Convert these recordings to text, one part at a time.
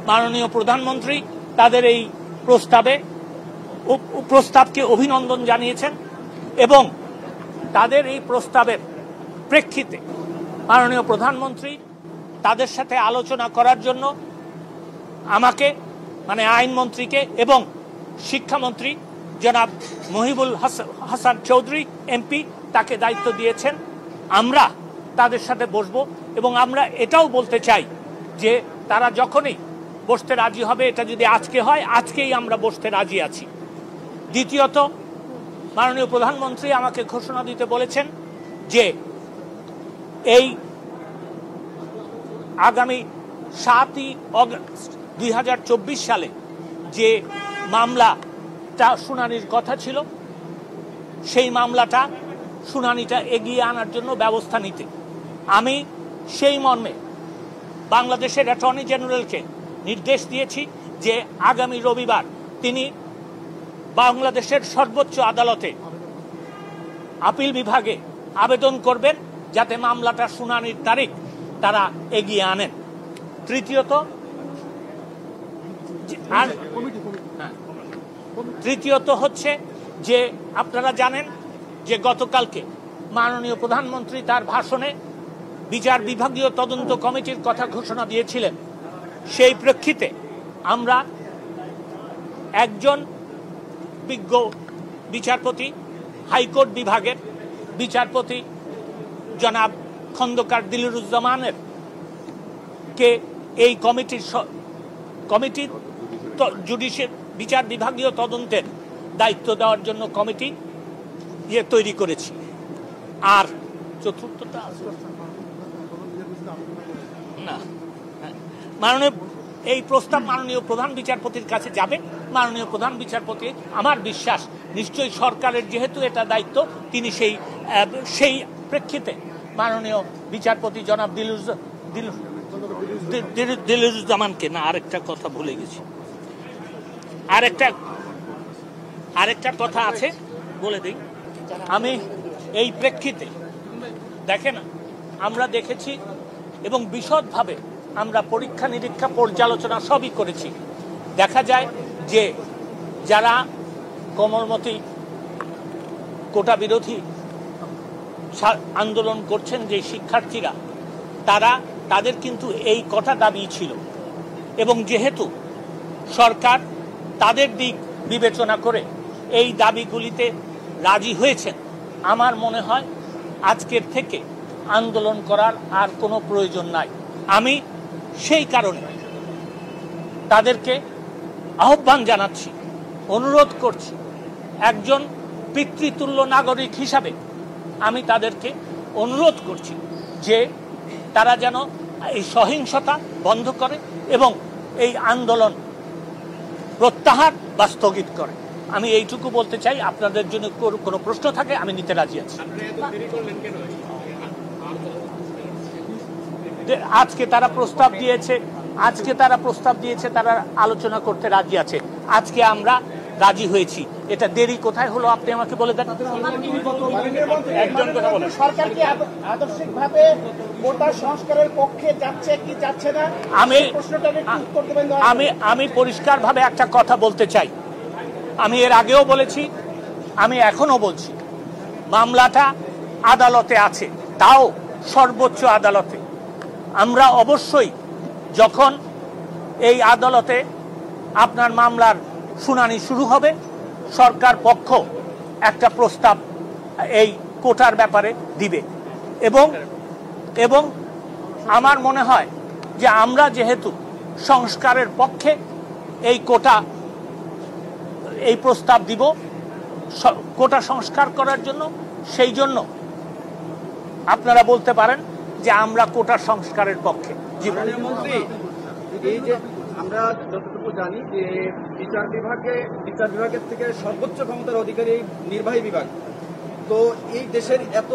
মাননীয় প্রধানমন্ত্রী তাদের এই প্রস্তাবকে অভিনন্দন জানিয়েছেন এবং তাদের এই প্রস্তাবের প্রেক্ষিতে মাননীয় প্রধানমন্ত্রী তাদের সাথে আলোচনা করার জন্য আমাকে মানে আইনমন্ত্রীকে এবং শিক্ষামন্ত্রী জনাব মহিবুল হাসান চৌধুরী এমপি তাকে দায়িত্ব দিয়েছেন। আমরা তাদের সাথে বসবো এবং আমরা এটাও বলতে চাই যে তারা যখনই বসতে রাজি হবে, এটা যদি আজকে হয় আজকেই আমরা বসতে রাজি আছি। দ্বিতীয়ত, মাননীয় প্রধানমন্ত্রী আমাকে ঘোষণা দিতে বলেছেন যে এই আগামী 7ই অগস্ট 2024 সালে যে মামলাটা শুনানির কথা ছিল সেই মামলাটা শুনানিটা এগিয়ে আনার জন্য ব্যবস্থা নিতে আমি সেই মর্মে বাংলাদেশের অ্যাটর্নি জেনারেলকে নির্দেশ দিয়েছি যে আগামী রবিবার তিনি বাংলাদেশের সর্বোচ্চ আদালতে আপিল বিভাগে আবেদন করবেন যাতে মামলাটা শুনানির তারিখ তারা এগিয়ে আনেন। তৃতীয়ত হচ্ছে যে আপনারা জানেন যে গতকালকে মাননীয় প্রধানমন্ত্রী তার ভাষণে বিচার বিভাগীয় তদন্ত কমিটির কথা ঘোষণা দিয়েছিলেন। সেই প্রেক্ষিতে আমরা একজন বিজ্ঞ বিচারপতি হাইকোর্ট বিভাগের বিচারপতি জনাব খন্দকার দিলুরুজ্জামানের কে এই কমিটির জুডিশিয়াল বিচার বিভাগীয় তদন্তের দায়িত্ব দেওয়ার জন্য কমিটি তৈরি করেছি। আর চতুর্থটা না, মাননীয় এই প্রস্তাব মাননীয় প্রধান বিচারপতির কাছে যাবে। মাননীয় প্রধান বিচারপতি আমার বিশ্বাস নিশ্চয়ই সরকারের যেহেতু এটা দায়িত্ব তিনি সেই প্রেক্ষিতে মাননীয় বিচারপতি জনাব দিলুরুজ্জামানকে না আরেকটা কথা ভুলে গেছি, আরেকটা কথা আছে বলে দিই। আমি এই প্রেক্ষিতে দেখেন আমরা দেখেছি এবং বিশদভাবে আমরা পরীক্ষা নিরীক্ষা পর্যালোচনা সবই করেছি। দেখা যায় যে যারা কোমলমতি কোটা বিরোধী আন্দোলন করছেন যে শিক্ষার্থীরা তাদের কিন্তু এই কটা দাবি ছিল এবং যেহেতু সরকার তাদের দিক বিবেচনা করে এই দাবিগুলিতে রাজি হয়েছেন, আমার মনে হয় আজকের থেকে আন্দোলন করার আর কোনো প্রয়োজন নাই। আমি সেই কারণে তাদেরকে আহ্বান জানাচ্ছি, অনুরোধ করছি, একজন পিতৃতুল্য নাগরিক হিসাবে আমি তাদেরকে অনুরোধ করছি যে তারা যেন এই সহিংসতা বন্ধ করে এবং এই আন্দোলন প্রত্যাহার বা স্থগিত করে। আমি এইটুকু বলতে চাই। আপনাদের জন্য কোনো প্রশ্ন থাকে আমি নিতে রাজি আছি। আজকে তারা প্রস্তাব দিয়েছে তারা আলোচনা করতে রাজি আছে। আজকে আমরা রাজি হয়েছি। এটা দেরি কোথায় হলো আপনি আমাকে বলে দেন। সরকার কি আদর্শিকভাবে কোটা সংস্কারের পক্ষে যাচ্ছে কি যাচ্ছে না, আমি পরিষ্কারভাবে একটা কথা বলতে চাই। আমি এর আগেও বলেছি, আমি এখনো বলছি, মামলাটা আদালতে আছে, তাও সর্বোচ্চ আদালতে। আমরা অবশ্যই যখন এই আদালতে আপনার মামলার শুনানি শুরু হবে, সরকার পক্ষ একটা প্রস্তাব এই কোটার ব্যাপারে দিবে এবং আমার মনে হয় যে আমরা যেহেতু সংস্কারের পক্ষে এই প্রস্তাব দিব কোটা সংস্কার করার জন্য, সেই জন্য আপনারা বলতে পারেন যে আমরা কোটা সংস্কারের পক্ষে। আমরা যতটুকু জানি যে বিচার বিভাগের থেকে সর্বোচ্চ ক্ষমতার অধিকারী নির্বাহী বিভাগ, তো এই দেশের এত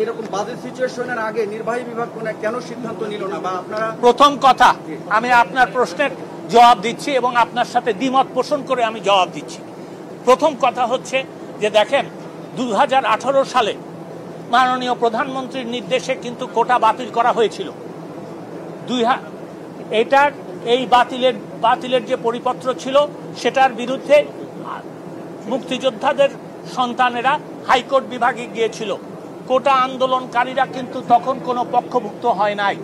এরকম বাজে সিচুয়েশনের আগে নির্বাহী বিভাগ কেন সিদ্ধান্ত নিল না? বা আপনারা প্রথম কথা আমি আপনার প্রশ্নের জবাব দিচ্ছি এবং আপনার সাথে দ্বিমত পোষণ করে আমি জবাব দিচ্ছি। প্রথম কথা হচ্ছে যে দেখেন 2018 সালে মাননীয় প্রধানমন্ত্রীর নির্দেশে কিন্তু কোটা বাতিল করা হয়েছিল। এটার এই বাতিলের যে পরিপত্র ছিল সেটার বিরুদ্ধে মুক্তিযোদ্ধাদের সন্তানেরা হাইকোর্ট বিভাগে গিয়েছিল। কোটা আন্দোলনকারীরা কিন্তু তখন কোনো পক্ষভুক্ত হয় নাই।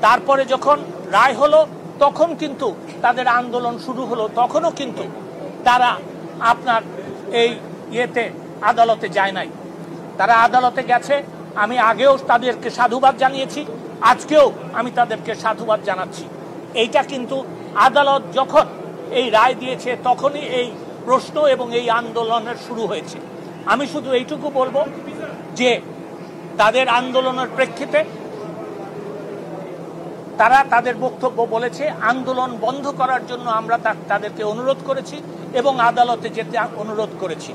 তারপরে যখন রায় হলো তখন কিন্তু তাদের আন্দোলন শুরু হলো, তখনও কিন্তু তারা আপনার এই আদালতে যায় নাই। তারা আদালতে গেছে, আমি আগেও তাদেরকে সাধুবাদ জানিয়েছি, আজকেও আমি তাদেরকে সাধুবাদ জানাচ্ছি। এইটা কিন্তু আদালত যখন এই রায় দিয়েছে তখনই এই প্রশ্ন এবং এই আন্দোলনের শুরু হয়েছে। আমি শুধু এইটুকু বলবো যে তাদের আন্দোলনের প্রেক্ষিতে তারা তাদের বক্তব্য বলেছে, আন্দোলন বন্ধ করার জন্য আমরা তাদেরকে অনুরোধ করেছি এবং আদালতে যেতে অনুরোধ করেছি।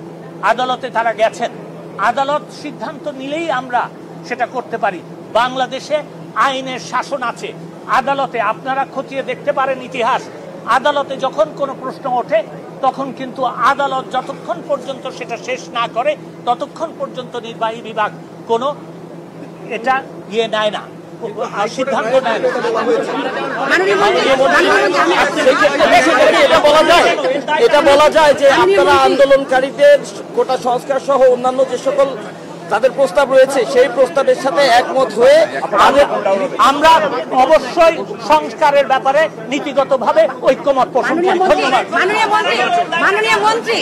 আদালতে তারা গেছেন, আদালত সিদ্ধান্ত নিলেই আমরা সেটা করতে পারি। বাংলাদেশে আইনের শাসন আছে। আদালতে আপনারা খতিয়ে দেখতে পারেন ইতিহাস, আদালতে যখন কোনো প্রশ্ন ওঠে তখন কিন্তু আদালত যতক্ষণ পর্যন্ত সেটা শেষ না করে ততক্ষণ পর্যন্ত নির্বাহী বিভাগ কোনো এটা নেয় না, সিদ্ধান্ত নেয় না। এটা বলা যায় যে আপনারা আন্দোলনকারীদের কোটা সংস্কার সহ অন্যান্য যে সকল তাদের প্রস্তাব রয়েছে সেই প্রস্তাবের সাথে একমত হয়ে আমরা অবশ্যই সংস্কারের ব্যাপারে নীতিগতভাবে ঐক্যমত পোষণ করি। ধন্যবাদ। মাননীয় মন্ত্রী